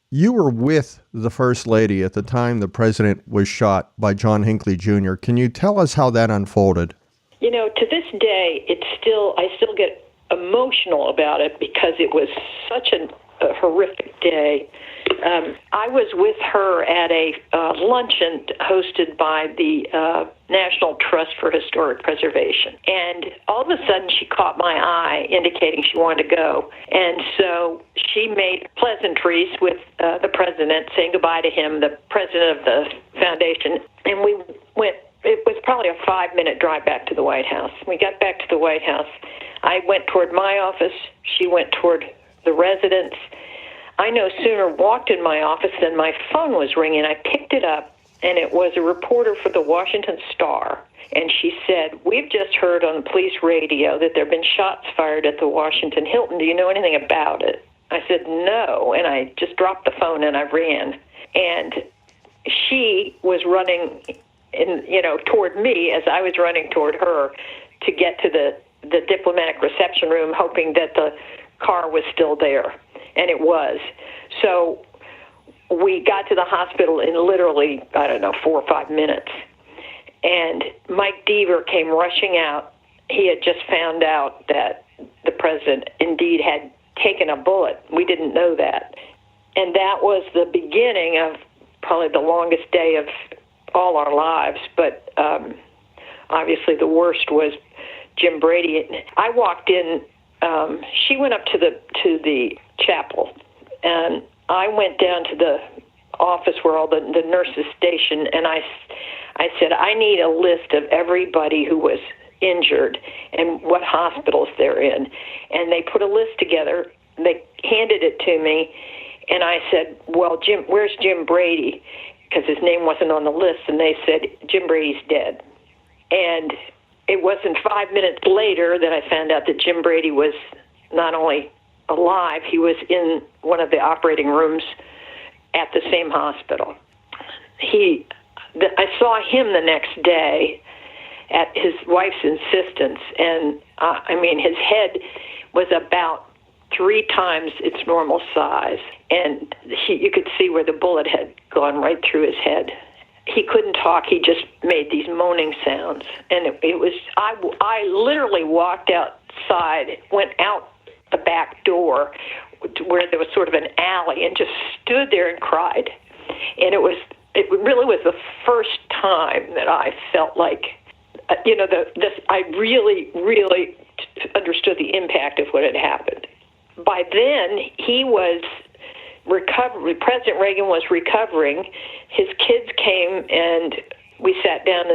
You were with the First Lady at the time the president was shot by John Hinckley Jr. Can you tell us how that unfolded? You know, to this day, I still get emotional about it because it was such a horrific day. I was with her at a luncheon hosted by the National Trust for Historic Preservation. And all of a sudden, she caught my eye, indicating she wanted to go. And so she made pleasantries with the president, saying goodbye to him, the president of the foundation. And we went. It was probably a 5-minute drive back to the White House. We got back to the White House. I went toward my office. She went toward the residence. I no sooner walked in my office than my phone was ringing. I picked it up, and it was a reporter for the Washington Star. And she said, "We've just heard on the police radio that there have been shots fired at the Washington Hilton. Do you know anything about it?" I said, "No." And I just dropped the phone and I ran. And she was running toward me as I was running toward her to get to the diplomatic reception room, hoping that the car was still there. And it was. So we got to the hospital in literally, 4 or 5 minutes. And Mike Deaver came rushing out. He had just found out that the president indeed had taken a bullet. We didn't know that. And that was the beginning of probably the longest day of all our lives. But obviously the worst was Jim Brady. I walked in. She went up to the chapel, and I went down to the office where all the nurses stationed, and I said, "I need a list of everybody who was injured and what hospitals they're in." And they put a list together. They handed it to me, and I said, "Well, where's Jim Brady?" Because his name wasn't on the list, and they said, "Jim Brady's dead." And it wasn't 5 minutes later that I found out that Jim Brady was not only alive, he was in one of the operating rooms at the same hospital. I saw him the next day at his wife's insistence, and his head was about 3 times its normal size, and you could see where the bullet had gone right through his head. He couldn't talk. He just made these moaning sounds. And it was, I literally walked outside, went out the back door where there was sort of an alley, and just stood there and cried. And it really was the first time that I felt like, I really, really understood the impact of what had happened. By then, he was recovering. President Reagan was recovering. His kids came, and we sat down,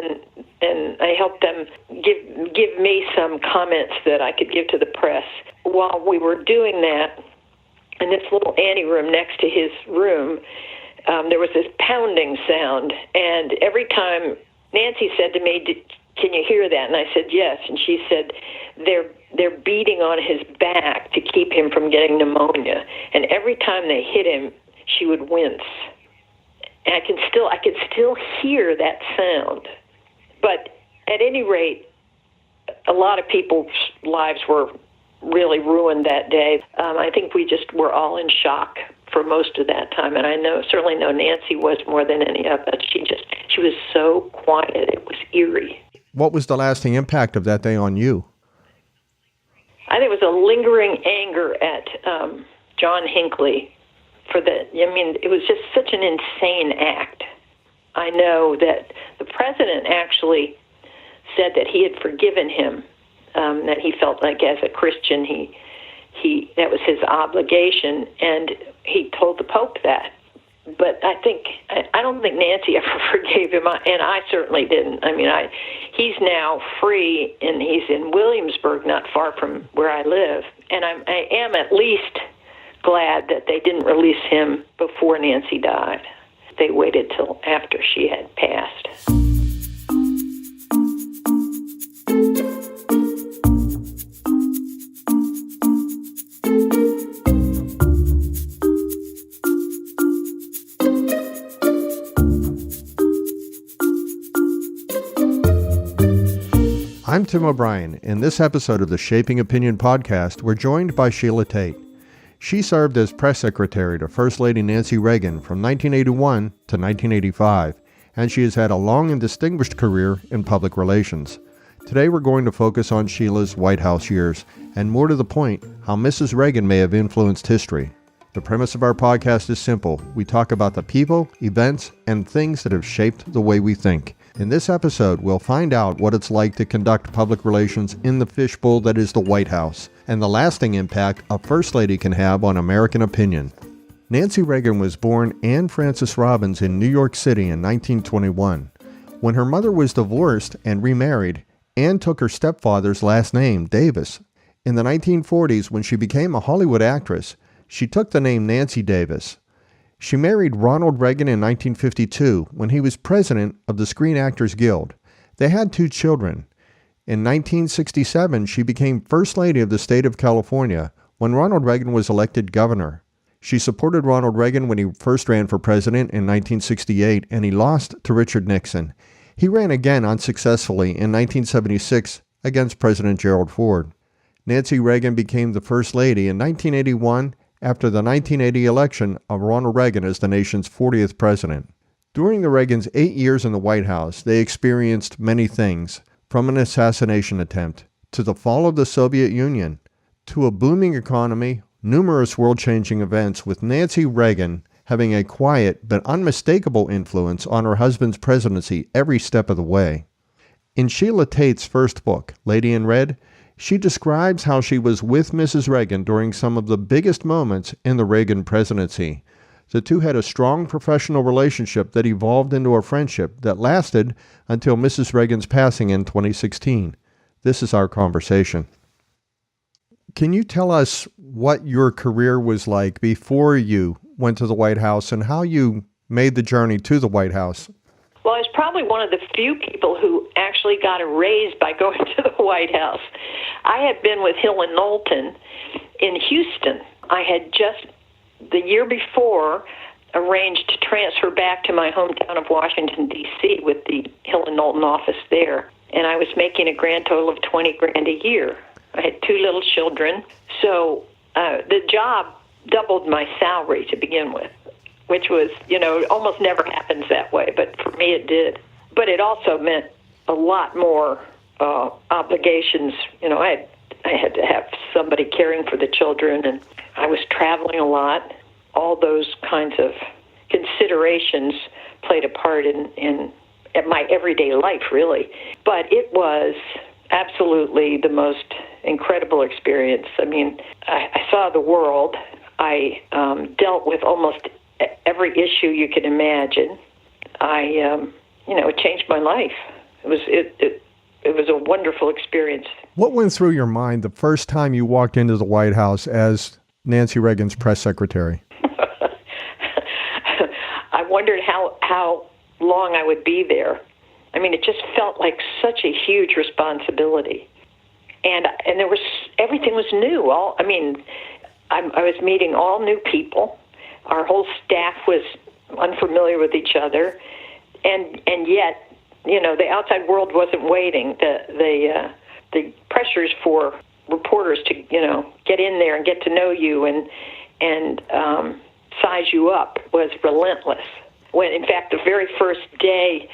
and I helped them give me some comments that I could give to the press. While we were doing that, in this little anteroom next to his room, there was this pounding sound, and every time Nancy said to me, "Can you hear that?" And I said, "Yes." And she said, they're beating on his back to keep him from getting pneumonia. And every time they hit him, she would wince. And I could still hear that sound. But at any rate, a lot of people's lives were really ruined that day. I think we just were all in shock for most of that time. And I certainly know Nancy was more than any of us. She was so quiet. It was eerie. What was the lasting impact of that day on you? I think it was a lingering anger at John Hinckley it was just such an insane act. I know that the president actually said that he had forgiven him, that he felt like as a Christian, that was his obligation, and he told the Pope that. But I don't think Nancy ever forgave him, and I certainly didn't. He's now free, and he's in Williamsburg, not far from where I live. And I am at least glad that they didn't release him before Nancy died. They waited till after she had passed. I'm Tim O'Brien. In this episode of the Shaping Opinion podcast, we're joined by Sheila Tate. She served as press secretary to First Lady Nancy Reagan from 1981 to 1985, and she has had a long and distinguished career in public relations. Today we're going to focus on Sheila's White House years, and more to the point, how Mrs. Reagan may have influenced history. The premise of our podcast is simple. We talk about the people, events, and things that have shaped the way we think. In this episode, we'll find out what it's like to conduct public relations in the fishbowl that is the White House, and the lasting impact a First Lady can have on American opinion. Nancy Reagan was born Anne Frances Robbins in New York City in 1921. When her mother was divorced and remarried, Anne took her stepfather's last name, Davis. In the 1940s, when she became a Hollywood actress, she took the name Nancy Davis. She married Ronald Reagan in 1952 when he was president of the Screen Actors Guild. They had 2 children. In 1967, she became First Lady of the state of California when Ronald Reagan was elected governor. She supported Ronald Reagan when he first ran for president in 1968, and he lost to Richard Nixon. He ran again unsuccessfully in 1976 against President Gerald Ford. Nancy Reagan became the First Lady in 1981 after the 1980 election of Ronald Reagan as the nation's 40th president. During the Reagans' 8 years in the White House, they experienced many things, from an assassination attempt, to the fall of the Soviet Union, to a booming economy, numerous world-changing events, with Nancy Reagan having a quiet but unmistakable influence on her husband's presidency every step of the way. In Sheila Tate's first book, Lady in Red, she describes how she was with Mrs. Reagan during some of the biggest moments in the Reagan presidency. The two had a strong professional relationship that evolved into a friendship that lasted until Mrs. Reagan's passing in 2016. This is our conversation. Can you tell us what your career was like before you went to the White House and how you made the journey to the White House? Well, I was probably one of the few people who actually got a raise by going to the White House. I had been with Hill and Knowlton in Houston. I had just, the year before, arranged to transfer back to my hometown of Washington, D.C. with the Hill and Knowlton office there. And I was making a grand total of $20,000 a year. I had 2 little children. So the job doubled my salary to begin with, which was, almost never happens that way, but for me it did. But it also meant a lot more obligations. I had to have somebody caring for the children, and I was traveling a lot. All those kinds of considerations played a part in my everyday life, really. But it was absolutely the most incredible experience. I mean, I saw the world. I dealt with almost every issue you could imagine. It changed my life. It was a wonderful experience. What went through your mind the first time you walked into the White House as Nancy Reagan's press secretary? I wondered how long I would be there. I mean, it just felt like such a huge responsibility, and everything was new. I was meeting all new people. Our whole staff was unfamiliar with each other, and yet, the outside world wasn't waiting. The pressures for reporters to, get in there and get to know you and size you up was relentless. When, in fact, the very first day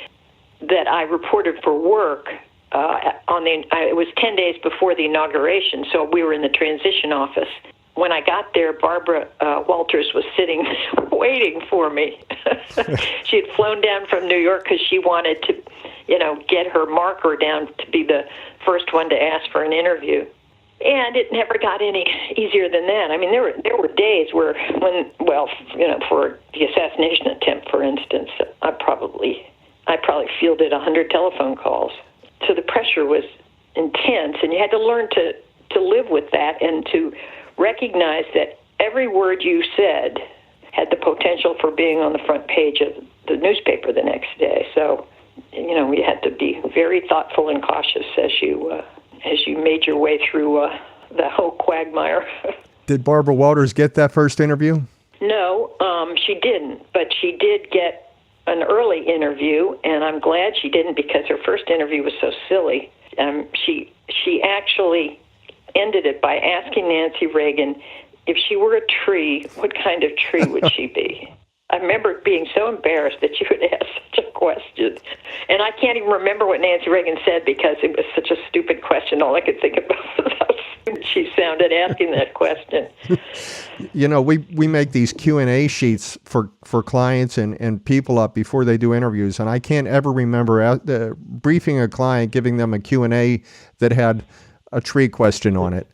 that I reported for work, it was 10 days before the inauguration, so we were in the transition office. When I got there, Barbara Walters was sitting waiting for me. She had flown down from New York because she wanted to, get her marker down to be the first one to ask for an interview. And it never got any easier than that. I mean, there were days for the assassination attempt, for instance, I probably fielded 100 telephone calls. So the pressure was intense, and you had to learn to live with that and to recognize that every word you said had the potential for being on the front page of the newspaper the next day. So, we had to be very thoughtful and cautious as you made your way through the whole quagmire. Did Barbara Walters get that first interview? No, she didn't, but she did get an early interview, and I'm glad she didn't because her first interview was so silly. She actually ended it by asking Nancy Reagan if she were a tree, what kind of tree would she be? I remember being so embarrassed that you would ask such a question. And I can't even remember what Nancy Reagan said because it was such a stupid question. All I could think about was how stupid she sounded asking that question. You know, we make these Q&A sheets for clients and people up before they do interviews, and I can't ever remember briefing a client, giving them a Q&A that had a tree question on it.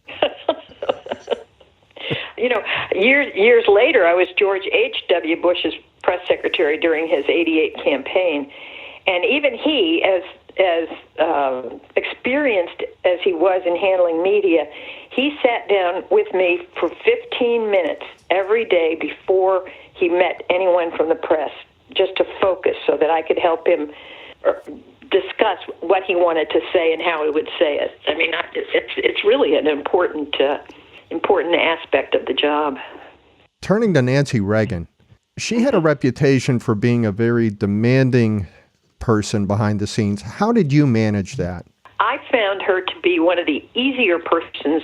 You know, years later, I was George H.W. Bush's press secretary during his '88 campaign, and even he, as experienced as he was in handling media, he sat down with me for 15 minutes every day before he met anyone from the press, just to focus so that I could help him discuss what he wanted to say and how he would say it. I mean, it's really an important aspect of the job. Turning to Nancy Reagan, she had a reputation for being a very demanding person behind the scenes. How did you manage that? I found her to be one of the easier persons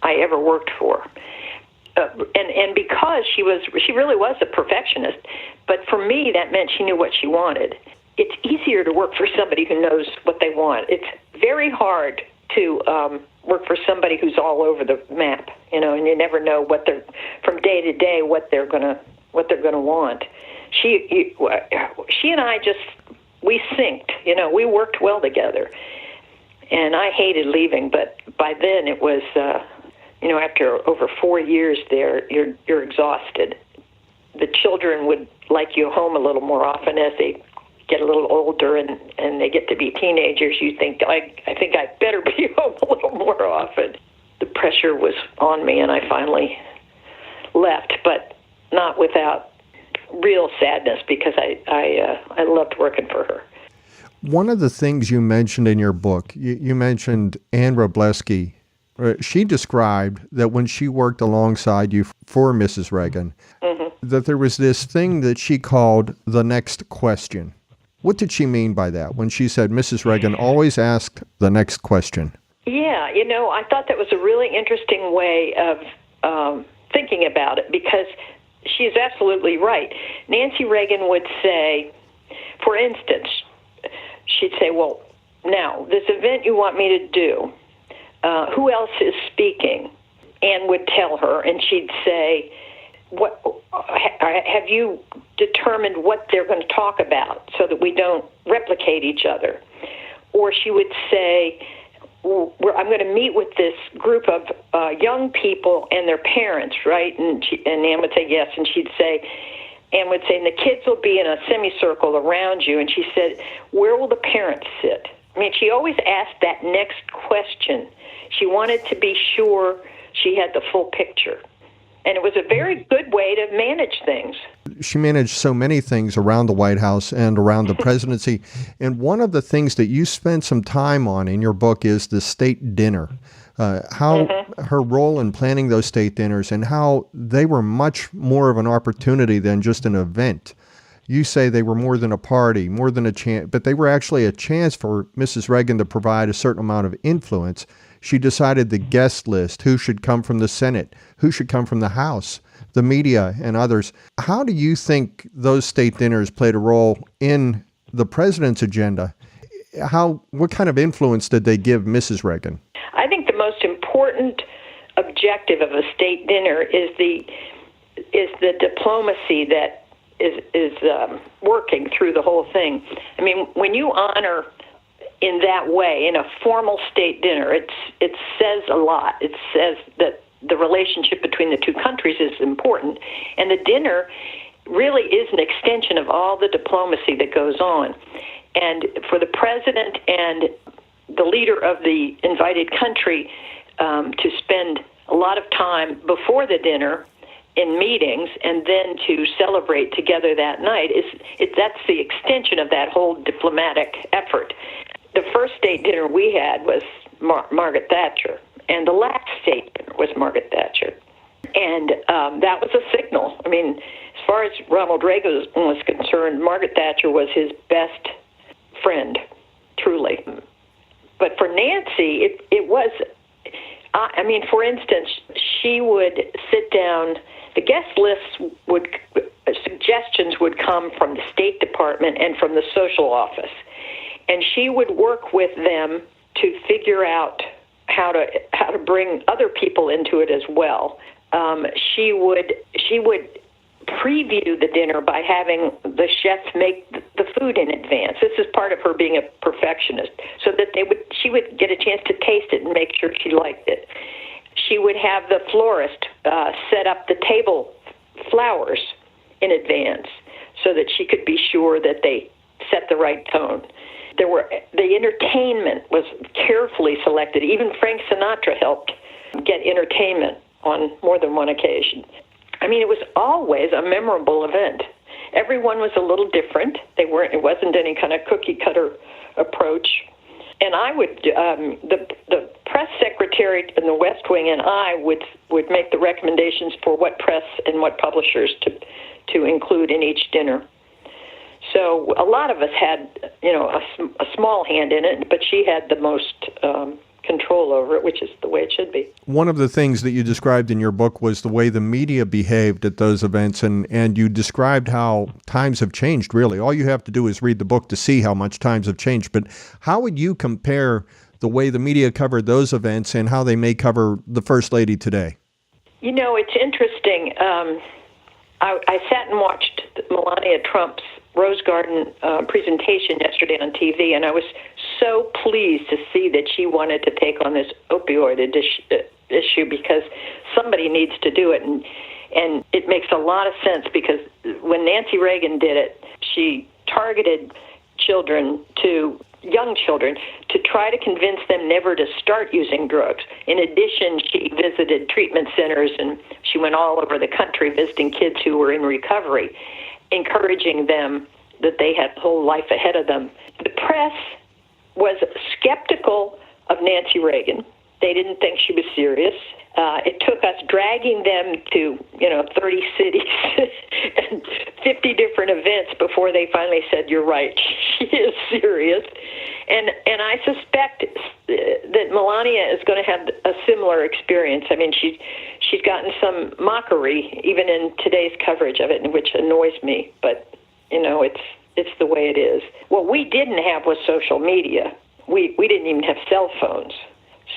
I ever worked for. And because she really was a perfectionist, but for me that meant she knew what she wanted. It's easier to work for somebody who knows what they want. It's very hard to work for somebody who's all over the map, you know, and you never know what they're from day to day what they're gonna want. She and I we synced, you know, we worked well together, and I hated leaving, but by then it was, you know, after over 4 years there, you're exhausted. The children would like you home a little more often as they get a little older and they get to be teenagers. You think, I think I better be home a little more often. The pressure was on me, and I finally left, but not without real sadness because I loved working for her. One of the things you mentioned in your book, you mentioned Anne Wroblewski. She described that when she worked alongside you for Mrs. Reagan, that there was this thing that she called the next question. What did she mean by that when she said Mrs. Reagan always asked the next question? Yeah, you know, I thought that was a really interesting way of thinking about it because she's absolutely right. Nancy Reagan would say, for instance, she'd say, well, now, this event you want me to do, who else is speaking? Anne would tell her, and she'd say, "What have you determined what they're going to talk about so that we don't replicate each other?" Or she would say, I'm going to meet with this group of young people and their parents, right? And Anne would say yes, and Anne would say, and the kids will be in a semicircle around you. And she said, where will the parents sit? I mean, she always asked that next question. She wanted to be sure she had the full picture. And it was a very good way to manage things. She managed so many things around the White House and around the presidency. And one of the things that you spent some time on in your book is the state dinner. How her role in planning those state dinners and how they were much more of an opportunity than just an event. You say they were more than a party, more than a chance, but they were actually a chance for Mrs. Reagan to provide a certain amount of influence. She decided the guest list, who should come from the Senate, who should come from the House, the media, and others. How do you think those state dinners played a role in the president's agenda? What kind of influence did they give Mrs. Reagan? I think the most important objective of a state dinner is the diplomacy that is working through the whole thing. I mean, when you honor in that way, in a formal state dinner, it says a lot. It says that the relationship between the two countries is important, and the dinner really is an extension of all the diplomacy that goes on. And for the president and the leader of the invited country to spend a lot of time before the dinner in meetings and then to celebrate together that night, that's the extension of that whole diplomatic effort. The first state dinner we had was Margaret Thatcher, and the last state dinner was Margaret Thatcher. And that was a signal. I mean, as far as Ronald Reagan was concerned, Margaret Thatcher was his best friend, truly. But for Nancy, it was, I mean, for instance, she would sit down. The guest lists suggestions would come from the State Department and from the social office, and she would work with them to figure out how to bring other people into it as well. She would preview the dinner by having the chef make the food in advance. This is part of her being a perfectionist, so that she would get a chance to taste it and make sure she liked it. She would have the florist set up the table flowers in advance so that she could be sure that they set the right tone. The entertainment was carefully selected. Even Frank Sinatra helped get entertainment on more than one occasion. I mean, it was always a memorable event. Everyone was a little different. It wasn't any kind of cookie cutter approach. And I would, the press secretary in the West Wing and I would make the recommendations for what press and what publishers to include in each dinner. So a lot of us had, a small hand in it, but she had the most control over it, which is the way it should be. One of the things that you described in your book was the way the media behaved at those events, and you described how times have changed, really. All you have to do is read the book to see how much times have changed. But how would you compare the way the media covered those events and how they may cover the First Lady today? It's interesting. I sat and watched Melania Trump's Rose Garden presentation yesterday on TV, and I was so pleased to see that she wanted to take on this opioid issue because somebody needs to do it, and it makes a lot of sense because when Nancy Reagan did it, she targeted young children to try to convince them never to start using drugs. In addition, she visited treatment centers, and she went all over the country visiting kids who were in recovery, encouraging them that they had a whole life ahead of them. The press was skeptical of Nancy Reagan. They didn't think she was serious. It took us dragging them to, 30 cities and 50 different events before they finally said, "You're right, she is serious." And I suspect that Melania is going to have a similar experience. I mean, she's gotten some mockery even in today's coverage of it, which annoys me. But it's the way it is. What we didn't have was social media. We didn't even have cell phones.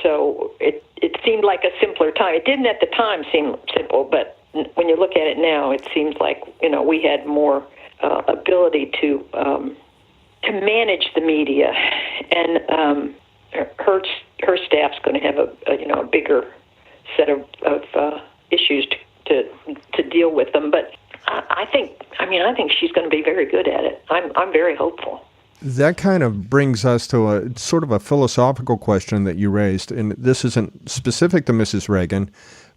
So it seemed like a simpler time. It didn't at the time seem simple, but when you look at it now, it seems like we had more ability to manage the media, and her staff's going to have a bigger set of issues to deal with them. But I think she's going to be very good at it. I'm very hopeful. That kind of brings us to a sort of a philosophical question that you raised, and this isn't specific to Mrs. Reagan,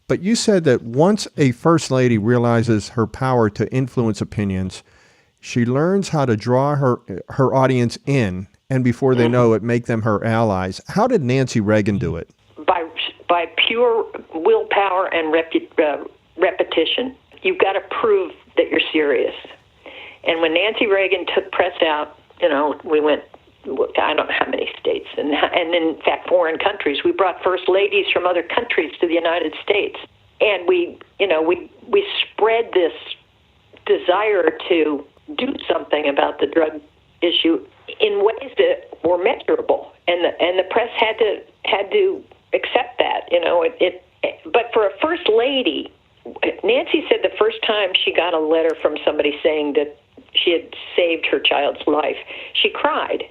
but you said that once a First Lady realizes her power to influence opinions, she learns how to draw her audience in, and before they know it, make them her allies. How did Nancy Reagan do it? By pure willpower and repetition. You've got to prove that you're serious. And when Nancy Reagan took press out, we went, I don't know how many states, and in fact, foreign countries. We brought first ladies from other countries to the United States, and we spread this desire to do something about the drug issue in ways that were measurable, and the press had to accept that. But for a first lady, Nancy said the first time she got a letter from somebody saying that she had saved her child's life, she cried.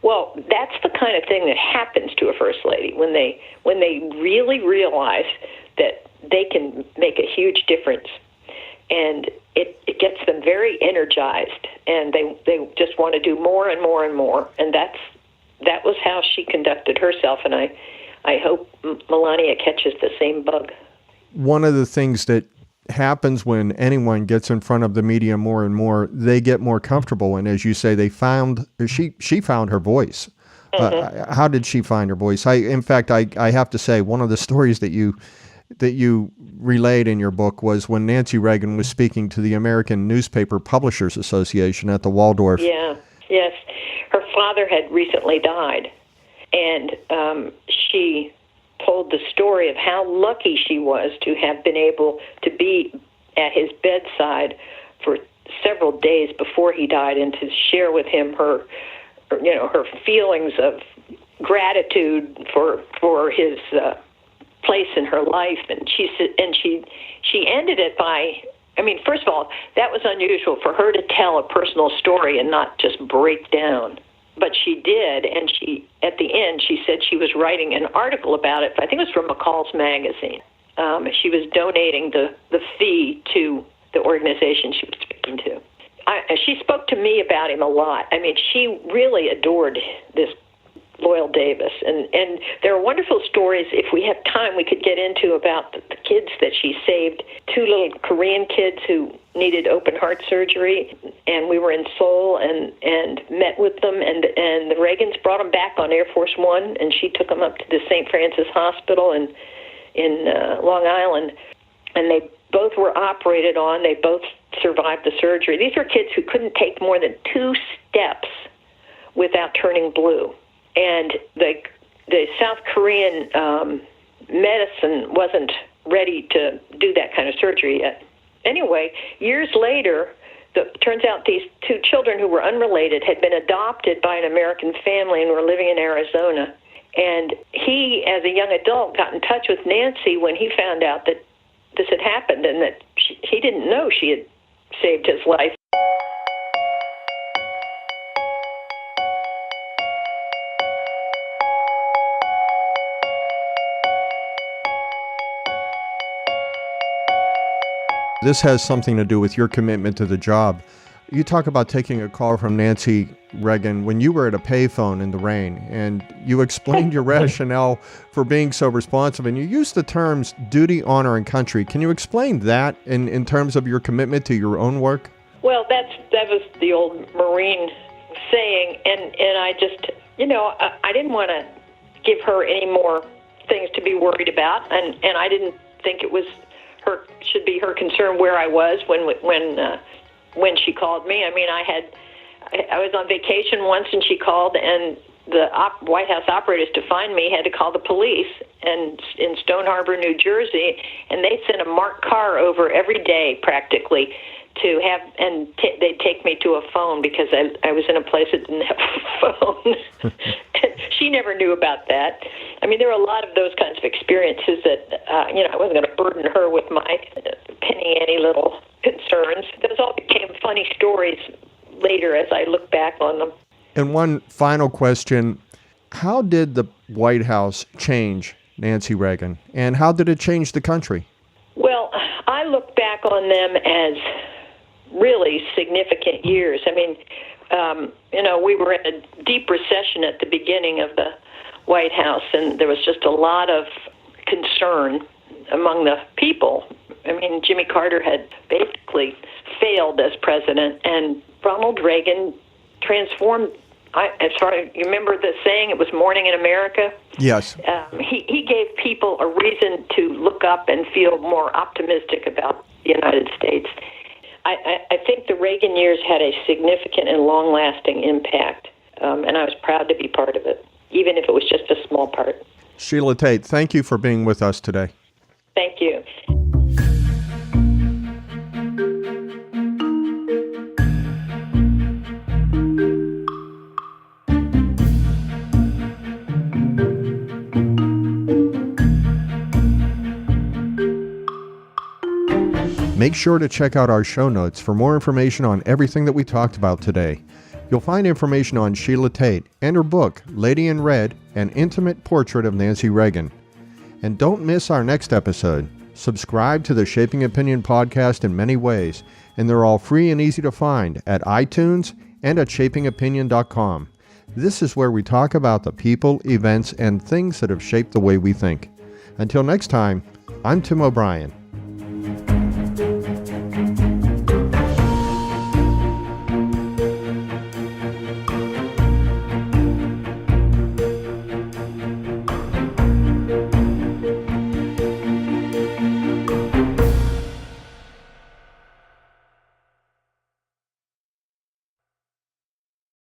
Well, that's the kind of thing that happens to a first lady when they really realize that they can make a huge difference, and it gets them very energized, and they just want to do more and more and more, and that was how she conducted herself, and I hope Melania catches the same bug. One of the things that happens when anyone gets in front of the media more and more, they get more comfortable. And as you say, she found her voice. Mm-hmm. How did she find her voice? I have to say, one of the stories that you relayed in your book was when Nancy Reagan was speaking to the American Newspaper Publishers Association at the Waldorf. Yeah, yes. Her father had recently died, and she told the story of how lucky she was to have been able to be at his bedside for several days before he died, and to share with him her feelings of gratitude for his place in her life. And she ended it by, first of all, that was unusual for her to tell a personal story and not just break down. But she did, and at the end, she said she was writing an article about it. I think it was from McCall's magazine. She was donating the fee to the organization she was speaking to. She spoke to me about him a lot. She really adored this Loyal Davis. And there are wonderful stories, if we have time, we could get into about the kids that she saved, 2 little Korean kids who needed open heart surgery. And we were in Seoul and met with them. And the Reagans brought them back on Air Force One, and she took them up to the St. Francis Hospital in Long Island. And they both were operated on. They both survived the surgery. These were kids who couldn't take more than 2 steps without turning blue. And the South Korean medicine wasn't ready to do that kind of surgery yet. Anyway, years later, turns out these 2 children who were unrelated had been adopted by an American family and were living in Arizona. And he, as a young adult, got in touch with Nancy when he found out that this had happened and that he didn't know she had saved his life. This has something to do with your commitment to the job. You talk about taking a call from Nancy Reagan when you were at a payphone in the rain, and you explained your rationale for being so responsive, and you used the terms duty, honor, and country. Can you explain that in terms of your commitment to your own work? Well, that was the old Marine saying, and I just, I didn't want to give her any more things to be worried about, and I didn't think it was should be her concern where I was when she called me. I was on vacation once, and she called, and the White House operators to find me had to call the police in Stone Harbor, New Jersey, and they sent a marked car over every day practically to have, and they'd take me to a phone because I was in a place that didn't have a phone. She never knew about that. There were a lot of those kinds of experiences that, I wasn't going to burden her with my penny little concerns. Those all became funny stories later as I look back on them. And one final question, how did the White House change Nancy Reagan, and how did it change the country? Well, I look back on them as really significant years. We were in a deep recession at the beginning of the White House, and there was just a lot of concern among the people. Jimmy Carter had basically failed as president, and Ronald Reagan transformed. As far as you remember the saying, it was morning in America? Yes. He gave people a reason to look up and feel more optimistic about the United States. I think the Reagan years had a significant and long-lasting impact, and I was proud to be part of it, even if it was just a small part. Sheila Tate, thank you for being with us today. Thank you. Make sure to check out our show notes for more information on everything that we talked about today. You'll find information on Sheila Tate and her book, Lady in Red, An Intimate Portrait of Nancy Reagan. And don't miss our next episode. Subscribe to the Shaping Opinion podcast in many ways, and they're all free and easy to find at iTunes and at shapingopinion.com. This is where we talk about the people, events, and things that have shaped the way we think. Until next time, I'm Tim O'Brien.